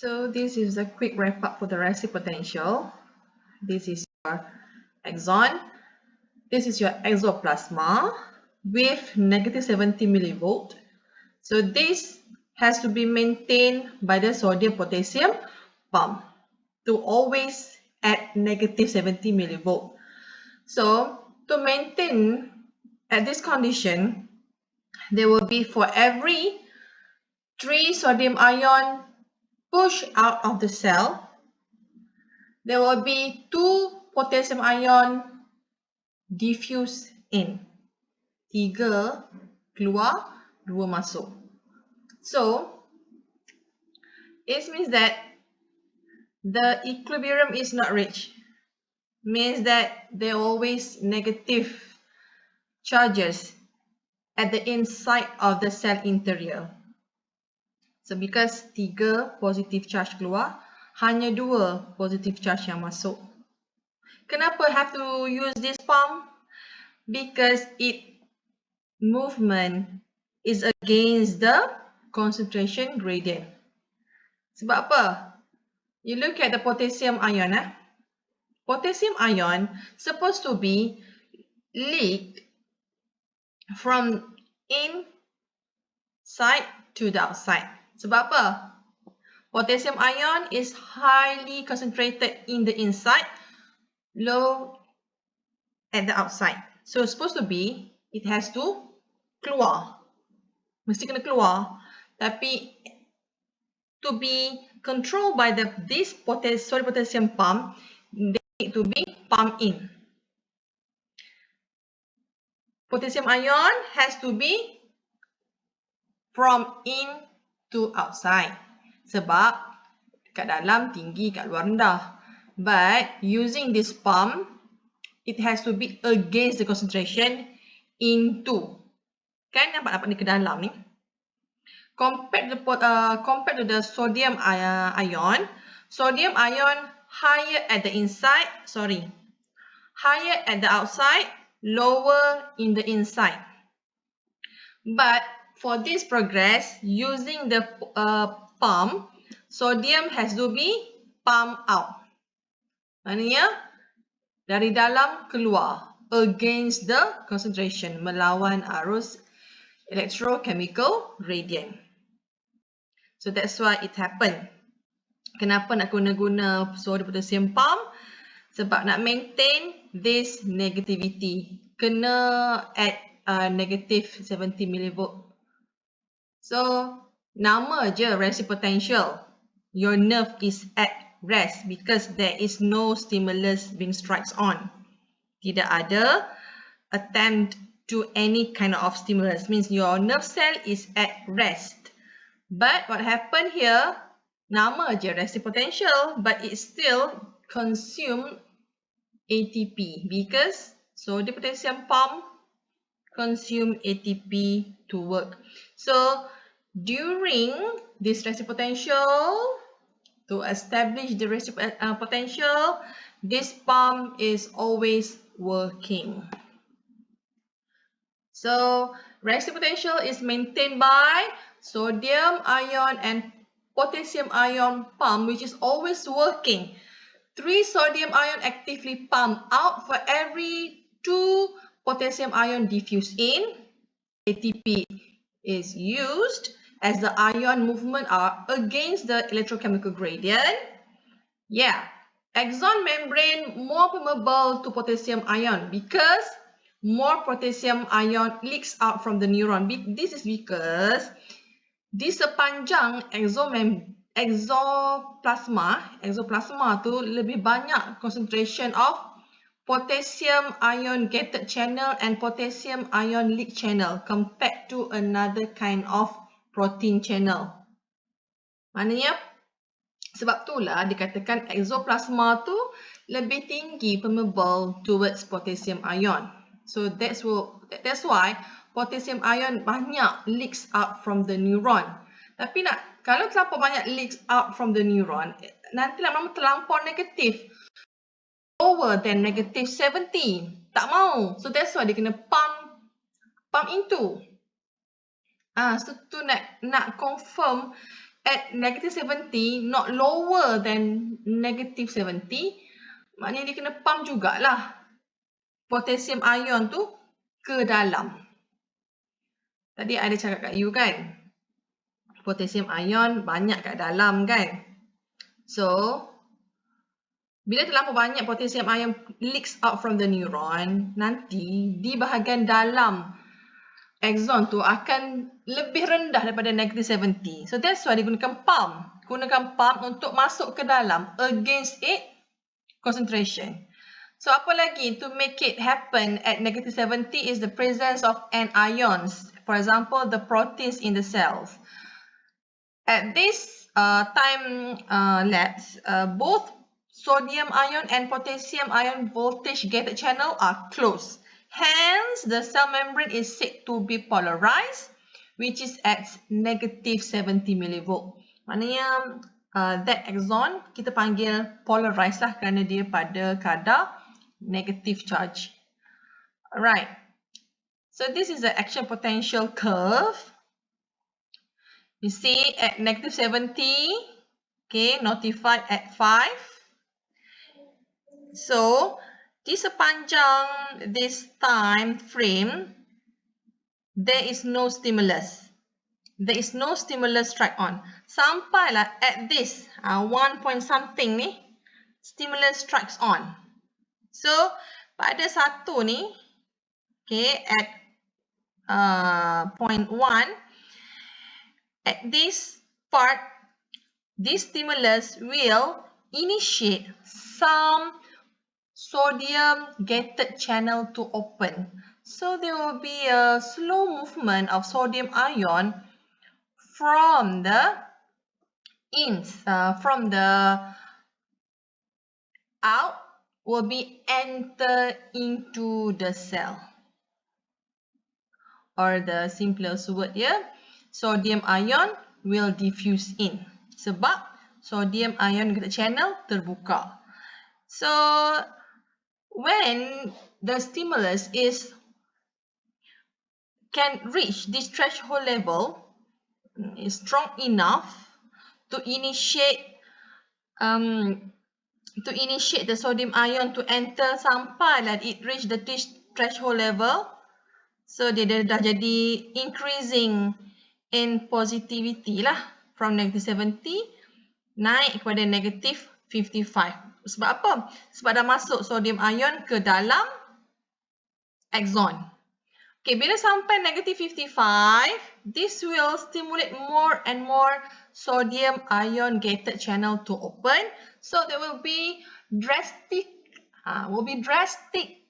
So this is a quick wrap up for the resting potential. This is your axon. This is your exoplasma with negative 70 millivolt. So this has to be maintained by the sodium potassium pump to always at negative 70 millivolt. So to maintain at this condition, there will be for every 3 sodium ion push out of the cell, there will be 2 potassium ion diffuse in. 3 keluar, 2 masuk. So, it means that the equilibrium is not reached. Means that there are always negative charges at the inside of the cell interior. So, because 3 positive charge keluar, hanya 2 positive charge yang masuk. Kenapa have to use this pump? Because its movement is against the concentration gradient. Sebab apa? You look at the potassium ion. Potassium ion supposed to be leaked from inside to the outside. Sebab apa? Potassium ion is highly concentrated in the inside, low at the outside. So it's supposed to be, it has to keluar. Mesti kena keluar. Tapi to be controlled by this sodium potassium pump, they need to be pumped in. Potassium ion has to be from in to outside. Sebab kat dalam tinggi, kat luar rendah. But using this pump, it has to be against the concentration into. Kan nampak ni ke dalam ni. Compared to the sodium ion higher at the inside, higher at the outside, lower in the inside. But for this progress, using the pump, sodium has to be pumped out. Maknanya, dari dalam keluar, against the concentration, melawan arus electrochemical gradient. So that's why it happened. Kenapa nak guna sodium potassium pump? Sebab nak maintain this negativity. Kena at negative 70 millivolt. So, nama je resting potential. Your nerve is at rest because there is no stimulus being strikes on. Tidak ada attempt to any kind of stimulus. Means your nerve cell is at rest. But what happened here, nama je resting potential, but it still consume ATP because sodium potassium pump consume ATP to work. So during this resting potential, to establish the resting potential, this pump is always working. So resting potential is maintained by sodium ion and potassium ion pump, which is always working. 3 sodium ion actively pump out for every 2 potassium ion diffuse in. ATP is used as the ion movement are against the electrochemical gradient. Yeah, axon membrane more permeable to potassium ion because more potassium ion leaks out from the neuron. This is because di sepanjang exoplasma tu lebih banyak concentration of potassium ion gated channel and potassium ion leak channel compared to another kind of protein channel. Maknanya sebab itulah dikatakan exoplasma tu lebih tinggi permeable towards potassium ion. So that's why potassium ion banyak leaks out from the neuron. Tapi kalau terlampau banyak leaks out from the neuron, nanti lama-lama terlampau negatif. Lower than negative 70. Tak mau. So that's why dia kena pump into. So tu nak confirm at negative 70, not lower than negative 70, maknanya dia kena pump jugalah potassium ion tu ke dalam. Tadi ada cakap kat you kan, potassium ion banyak kat dalam kan. So, bila terlalu banyak potassium ion leaks out from the neuron, nanti di bahagian dalam axon tu akan lebih rendah daripada negative 70. So that's why digunakan pump. Gunakan pump untuk masuk ke dalam against its concentration. So apa lagi to make it happen at negative 70 is the presence of anions. For example, the proteins in the cells. At this time lapse, both sodium ion and potassium ion voltage gated channel are closed. Hence, the cell membrane is said to be polarized, which is at negative 70 millivolt. Maknanya, that axon kita panggil polarized lah kerana dia pada kadar negative charge. Alright. So, this is the action potential curve. You see at negative 70, okay, notified at 5. So, di sepanjang this time frame, there is no stimulus. There is no stimulus strike on. Sampailah at this 1 point something ni, stimulus strikes on. So, pada satu ni, okay, at point 1, at this part, this stimulus will initiate some sodium gated channel to open. So there will be a slow movement of sodium ion from the out will be enter into the cell. Or the simplest word here, sodium ion will diffuse in. Sebab sodium ion gated channel terbuka. So when the stimulus can reach this threshold level, is strong enough to initiate the sodium ion to enter sampai lah it reach the threshold level. So dia dah jadi increasing in positivity lah, from negative 70 naik kepada negative 55. Sebab apa? Sebab dah masuk sodium ion ke dalam axon. Okay, bila sampai negative 55, this will stimulate more and more sodium ion gated channel to open. So there will be drastic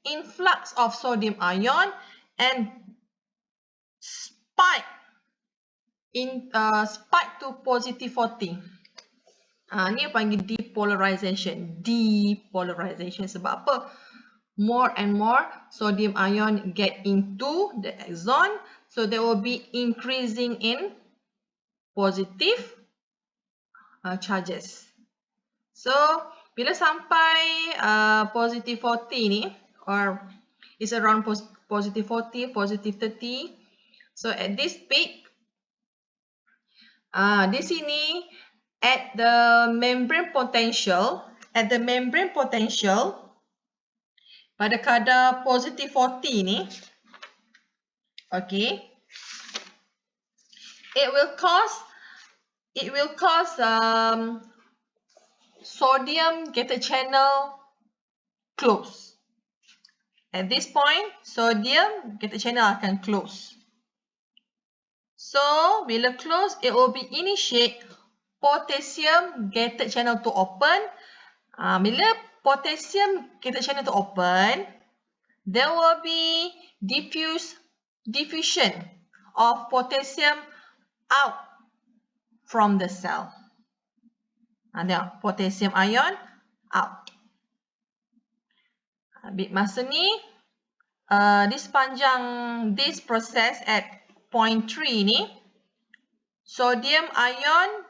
influx of sodium ion and spike to positive 40. Ni panggil depolarization. Depolarization sebab apa? More and more sodium ion get into the axon, so there will be increasing in positive charges. So bila sampai positive 40 ni, or is around positive 40, positive 30, so at this peak, di sini at the membrane potential, pada kadar positive 40 ni, okay, it will cause sodium gated channel close. At this point, sodium gated channel akan close. So, bila close, it will be initiate potassium gated channel to open. Bila potassium gated channel to open, there will be diffusion of potassium out from the cell. Tengok, potassium ion out. Masa ni, di sepanjang this process at point 3 ni, sodium ion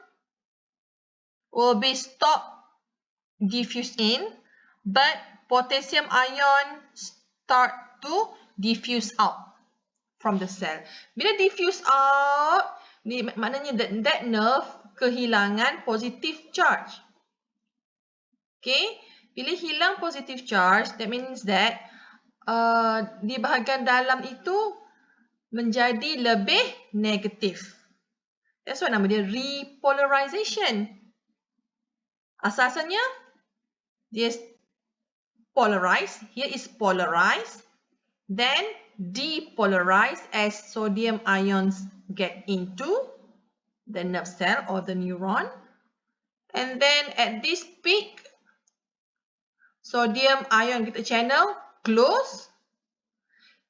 will be stopped diffuse in, but potassium ion start to diffuse out from the cell. Bila diffuse out, maknanya that nerve kehilangan positive charge. Okay, bila hilang positive charge, that means that di bahagian dalam itu menjadi lebih negatif. That's why nama dia repolarization. Asal-asalnya dia polarized. Here is polarized. Then depolarized as sodium ions get into the nerve cell or the neuron. And then at this peak, sodium ion kita channel close.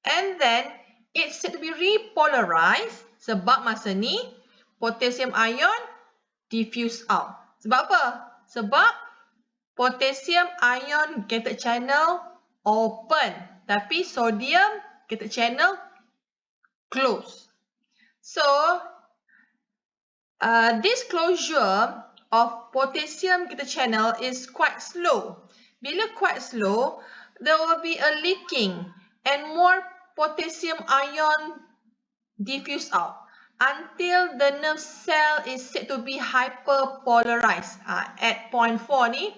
And then it's said to be repolarized sebab masa ni potassium ion diffuse out. Sebab apa? Sebab potassium ion cathode channel open, tapi sodium cathode channel close. So, this closure of potassium cathode channel is quite slow. Bila quite slow, there will be a leaking and more potassium ion diffuse out until the nerve cell is said to be hyperpolarized. At point 4 ni,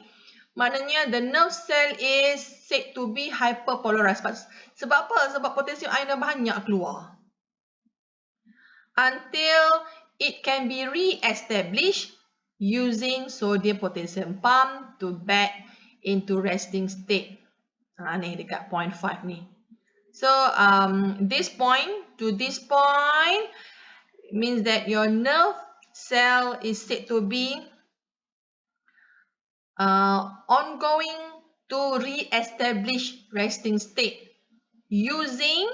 maknanya the nerve cell is said to be hyperpolarized. Sebab apa? Sebab potassium ion banyak keluar. Until it can be re-established using sodium potassium pump to back into resting state. Ni dekat point 5 ni. So, this point to this point means that your nerve cell is said to be ongoing to re-establish resting state using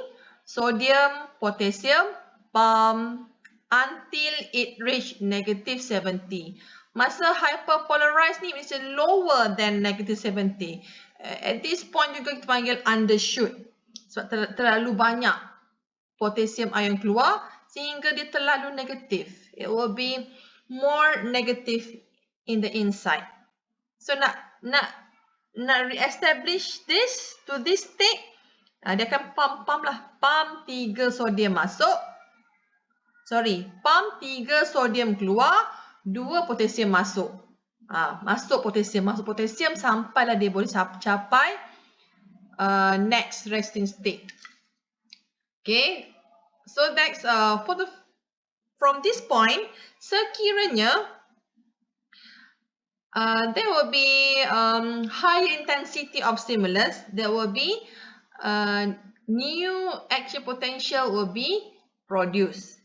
sodium potassium pump until it reach negative 70. Masa hyperpolarized ni is lower than negative 70. At this point juga kita panggil undershoot. Sebab terlalu banyak potassium ion keluar sehingga dia terlalu negatif. It will be more negative in the inside. So nak re-establish this to this state, dia akan pump lah. Pump 3 sodium masuk. Pump 3 sodium keluar, 2 potassium masuk. Masuk potassium sampailah dia boleh capai next resting state. Okay. So that's from this point, sekiranya there will be high intensity of stimulus, there will be new action potential will be produced.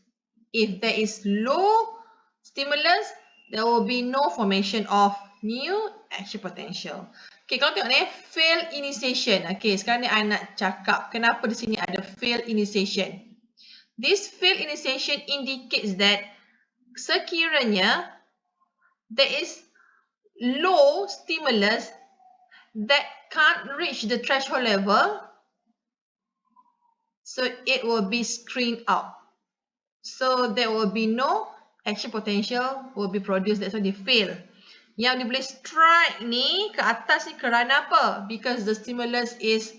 If there is low stimulus, there will be no formation of new action potential. Okay, kalau tengok ni, fail initiation. Okay, sekarang ni I nak cakap kenapa di sini ada fail initiation. This fail initiation indicates that sekiranya there is low stimulus that can't reach the threshold level, so it will be screened out. So there will be no action potential will be produced. That's why they fail. Yang dia boleh strike ni ke atas ni kerana apa? Because the stimulus is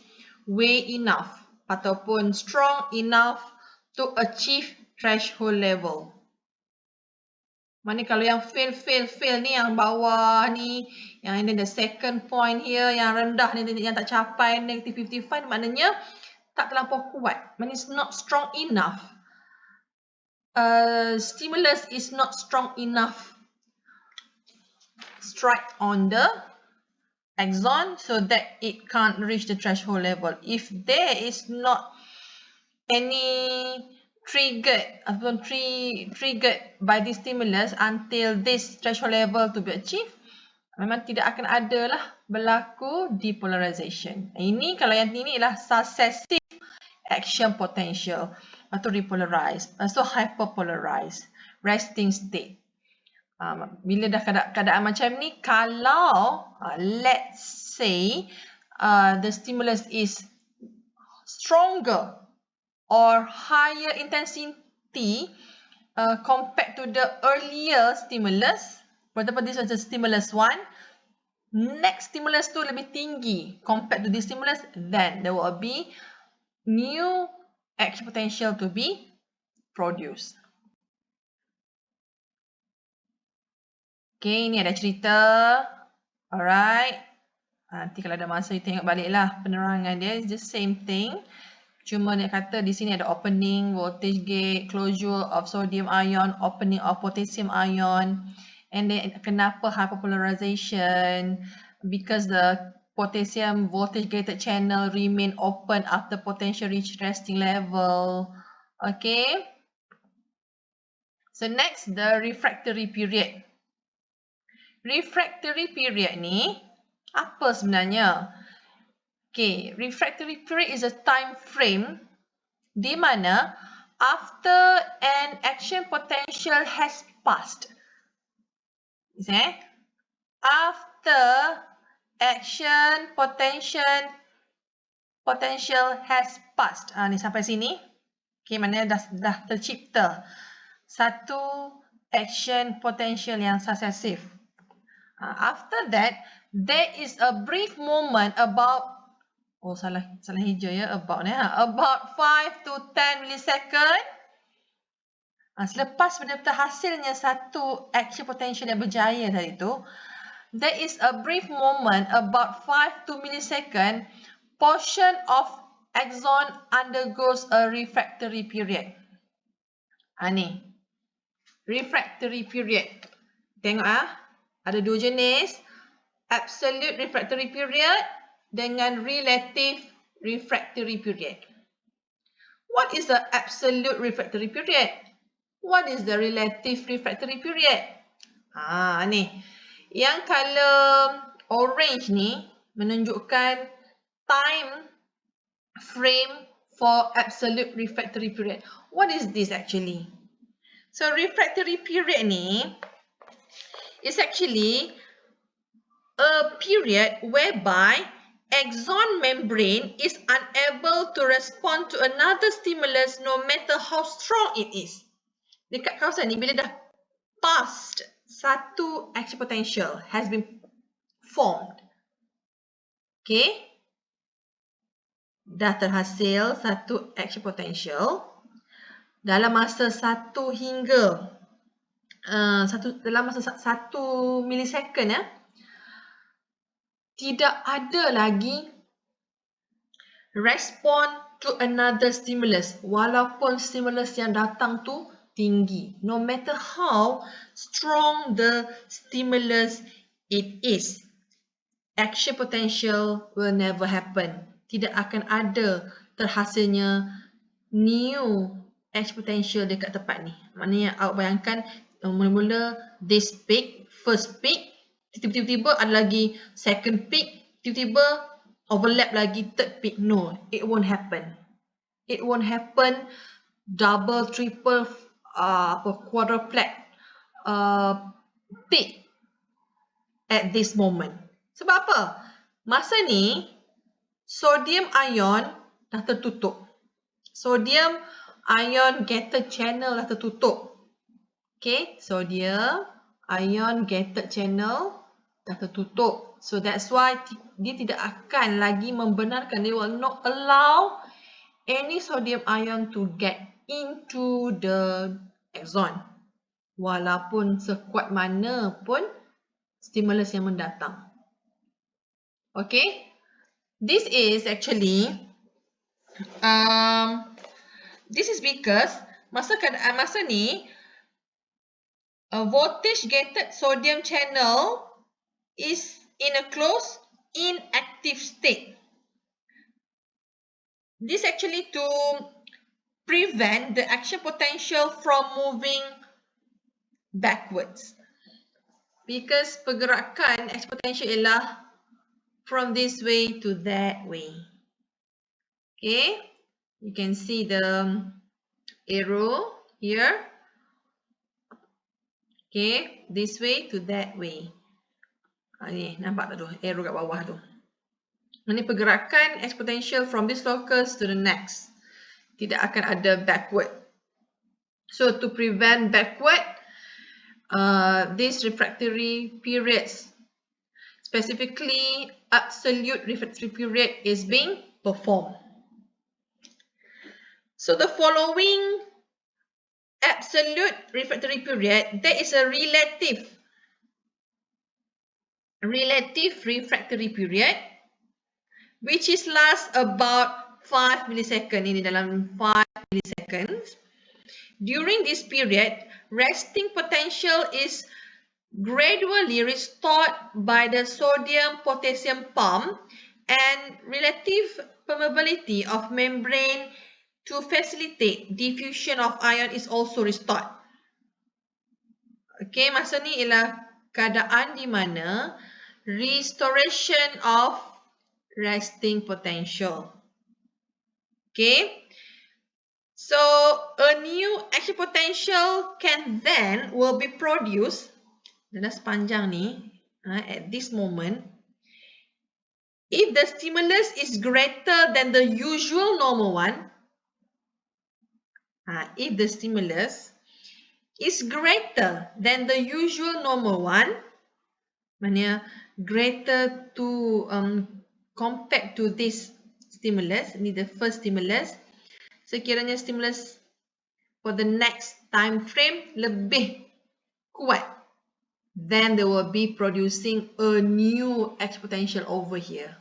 way enough ataupun strong enough to achieve threshold level. Mana kalau yang fail ni yang bawah ni, yang the second point here yang rendah ni yang tak capai negative 55, maknanya tak terlampau kuat. Maknanya it's not strong enough. Stimulus is not strong enough strike on the axon so that it can't reach the threshold level. If there is not any triggered by this stimulus until this threshold level to be achieved, memang tidak akan ada lah berlaku depolarization. Ini kalau yang ini adalah successive action potential atau repolarized, so hyperpolarized, resting state. Bila dah keadaan macam ni, kalau let's say the stimulus is stronger or higher intensity compared to the earlier stimulus, for example this was the stimulus 1, next stimulus tu lebih tinggi compared to this stimulus, then there will be new action potential to be produced. Okay, ni ada cerita. Alright. Nanti kalau ada masa, you tengok balik lah penerangan dia. It's the same thing. Cuma dia kata di sini ada opening voltage gate, closure of sodium ion, opening of potassium ion. And then kenapa hyperpolarization? Because the potassium voltage gated channel remain open after potential reach resting level. Okay. So next, the refractory period. Refractory period ni apa sebenarnya? Okay, refractory period is a time frame di mana after an action potential has passed. After action potential has passed. Ni sampai sini. Okay, mana dah tercipta satu action potential yang successive. After that, there is a brief moment about salah hijau ya, about 5 to 10 millisecond. Selepas benar-benar hasilnya satu action potential yang berjaya tadi tu, there is a brief moment about 5 to millisecond, portion of axon undergoes a refractory period. Ni refractory period. Tengok ada dua jenis, absolute refractory period dengan relative refractory period. What is the absolute refractory period? What is the relative refractory period? Ni. Yang color orange ni menunjukkan time frame for absolute refractory period. What is this actually? So refractory period ni is actually a period whereby axon membrane is unable to respond to another stimulus no matter how strong it is. Dekat kawasan ni, bila dah past satu action potential has been formed. Okay. Dah terhasil satu action potential dalam masa dalam masa 1 millisecond tidak ada lagi respon to another stimulus walaupun stimulus yang datang tu tinggi. No matter how strong the stimulus it is, action potential will never happen. Tidak akan ada terhasilnya new action potential dekat tempat ni. Maknanya awak bayangkan mula-mula this peak, first peak, tiba-tiba ada lagi second peak, tiba-tiba overlap lagi third peak. No, it won't happen. It won't happen double, triple, quadruplet peak at this moment. Sebab apa? Masa ni sodium ion dah tertutup. Sodium ion gated channel dah tertutup. Okay, sodium ion gated channel dah tertutup. So that's why dia tidak akan lagi membenarkan, they will not allow any sodium ion to get into the axon. Walaupun sekuat mana pun stimulus yang mendatang. Okay, this is actually this is because masa ni a voltage gated sodium channel is in a closed inactive state. This actually to prevent the action potential from moving backwards. Because pergerakan action potential ialah from this way to that way. Okay, you can see the arrow here. Okay, this way to that way. Ni nampak tak tu arrow kat bawah tu. Ini pergerakan exponential from this locus to the next. Tidak akan ada backward. So to prevent backward, these refractory periods, specifically absolute refractory period, is being performed. So the following absolute refractory period, there is a relative relative refractory period, which is last about 5 millisecond. Ini dalam 5 milliseconds. During this period, resting potential is gradually restored by the sodium-potassium pump, and relative permeability of membrane to facilitate diffusion of ion is also restored. Okay, masa ni ialah keadaan di mana restoration of resting potential. Okay, so a new action potential can then will be produced. Dah sepanjang ni, at this moment, if the stimulus is greater than the usual normal one, if the stimulus is greater than the usual normal one, maknanya greater to compared to this stimulus, ni the first stimulus, sekiranya stimulus for the next time frame lebih kuat, then they will be producing a new action potential over here.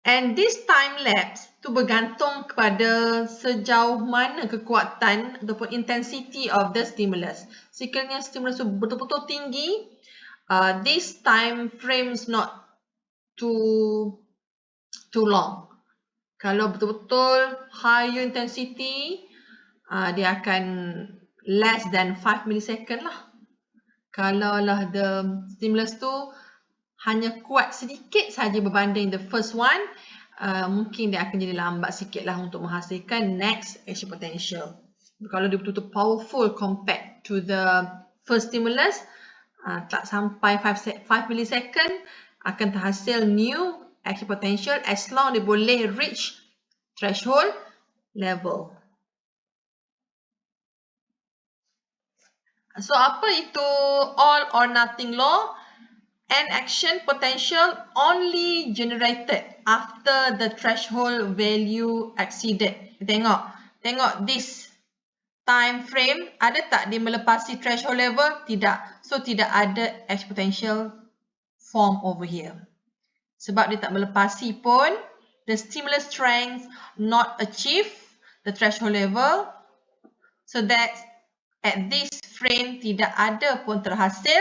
And this time lapse tu bergantung kepada sejauh mana kekuatan ataupun intensity of the stimulus. Sekiranya stimulus tu betul-betul tinggi, this time frame is not too long. Kalau betul-betul higher intensity, dia akan less than 5 millisecond lah. Kalau lah the stimulus tu hanya kuat sedikit saja berbanding the first one, mungkin dia akan jadi lambat sikit lah untuk menghasilkan next action potential. Kalau dia betul-betul powerful compared to the first stimulus, tak sampai 5 millisecond akan terhasil new action potential as long dia boleh reach threshold level. So apa itu all or nothing law? An action potential only generated after the threshold value exceeded. Tengok this time frame, ada tak dia melepasi threshold level? Tidak. So tidak ada action potential form over here. Sebab dia tak melepasi pun, the stimulus strength not achieve the threshold level. So that at this frame tidak ada pun terhasil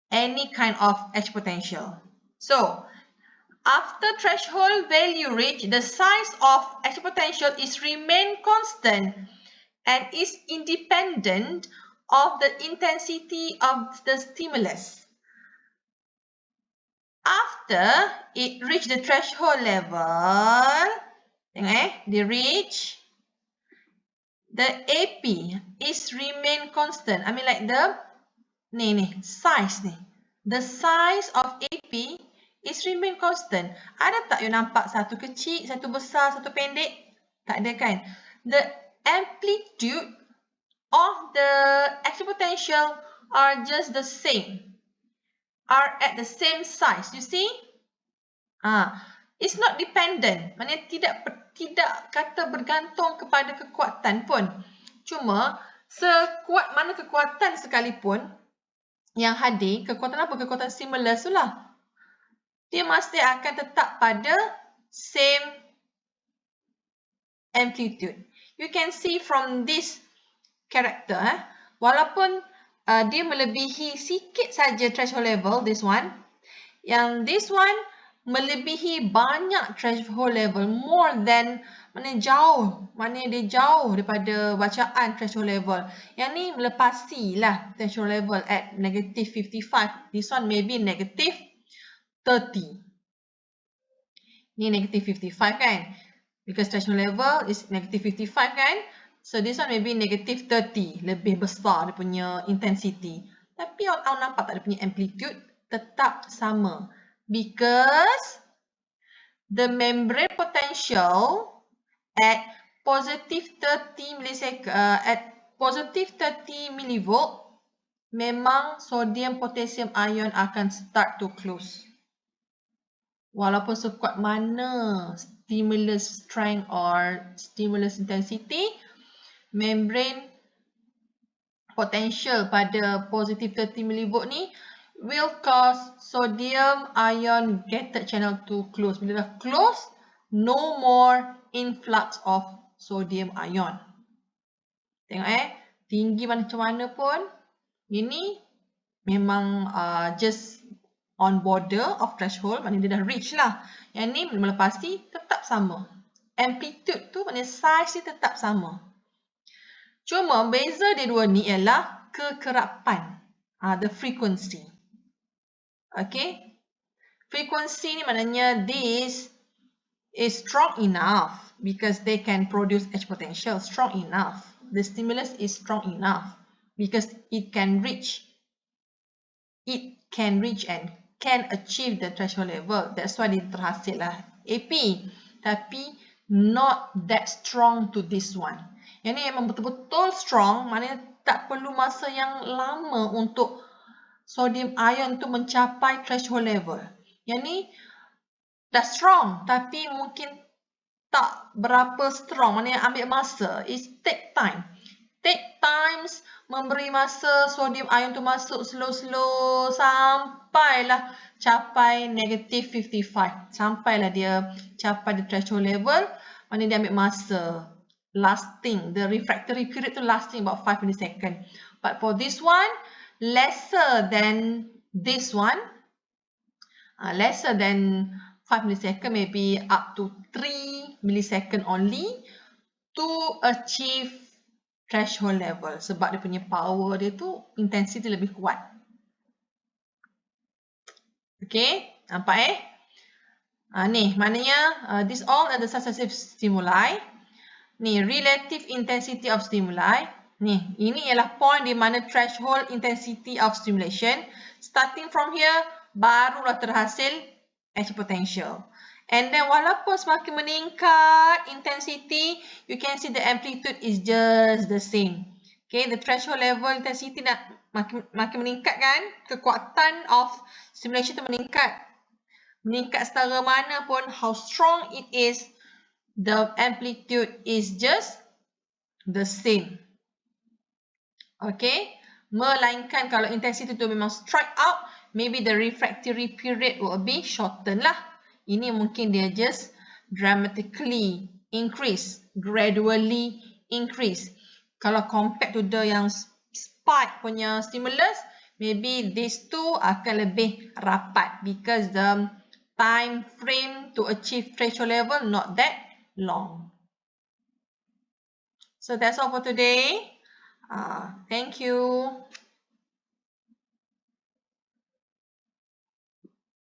any kind of action potential. So, after threshold value reached, the size of action potential is remain constant and is independent of the intensity of the stimulus. After it reached the threshold level, they reach, the AP is remain constant. I mean like the size ni. The size of AP is remain constant. Ada tak you nampak satu kecil, satu besar, satu pendek? Tak ada kan? The amplitude of the action potential are just the same. Are at the same size. You see? It's not dependent. Maknanya tidak kata bergantung kepada kekuatan pun. Cuma sekuat mana kekuatan sekalipun yang hadir, kekuatan apa? Kekuatan stimulus tu lah. Dia mesti akan tetap pada same amplitude. You can see from this character, walaupun dia melebihi sikit saja threshold level, this one, yang this one melebihi banyak threshold level, more than, mana dia jauh daripada bacaan threshold level. Yang ni melepasi lah threshold level at negative 55. This one maybe negative 30. Ni negative 55 kan? Because threshold level is negative 55 kan? So this one maybe negative 30. Lebih besar dia punya intensity. Tapi awak nampak tak dia punya amplitude? Tetap sama. Because the membrane potential at positive 30 millisecond, at positive 30 millivolt, memang sodium potassium ion akan start to close. Walaupun sekuat mana stimulus strength or stimulus intensity, membrane potential pada positive 30 millivolt ni will cause sodium ion gated channel to close. Bila dah close, no more influx of sodium ion. Tengok tinggi macam mana pun, ini memang just on border of threshold, maknanya dia dah reach lah. Yang ni melepas ni tetap sama. Amplitude tu maknanya size ni tetap sama. Cuma beza dia dua ni ialah kekerapan, the frequency. Okay, frequency ni maknanya this is strong enough because they can produce edge potential, strong enough. The stimulus is strong enough because it can reach and can achieve the threshold level. That's why dia terhasil lah AP. Tapi not that strong to this one. Yang ni memang betul-betul strong, maknanya tak perlu masa yang lama untuk sodium ion tu mencapai threshold level. Yang ni dah strong tapi mungkin tak berapa strong, maknanya ambil masa. It take time. Take times memberi masa sodium ion tu masuk slow-slow sampailah capai negative 55. Sampailah dia capai the threshold level, maknanya dia ambil masa. Lasting, the refractory period tu lasting about 5 milliseconds. But for this one, lesser than this one, lesser than 5 milliseconds, maybe up to 3 milliseconds only to achieve threshold level. Sebab dia punya power dia tu, intensity lebih kuat. Okay, nampak ni, maknanya this all are the successive stimuli. Ni, relative intensity of stimuli. Ni, ini ialah point di mana threshold intensity of stimulation. Starting from here, barulah terhasil edge potential. And then walaupun semakin meningkat intensity, you can see the amplitude is just the same. Okay, the threshold level intensity nak makin meningkat kan? Kekuatan of stimulation tu meningkat. Meningkat setara mana pun, how strong it is, the amplitude is just the same. Okay, melainkan kalau intensity tu memang strike out, maybe the refractory period will be shortened lah. Ini mungkin dia just dramatically increase, gradually increase. Kalau compared to the yang spike punya stimulus, maybe these two akan lebih rapat because the time frame to achieve threshold level not that long. So that's all for today. Thank you.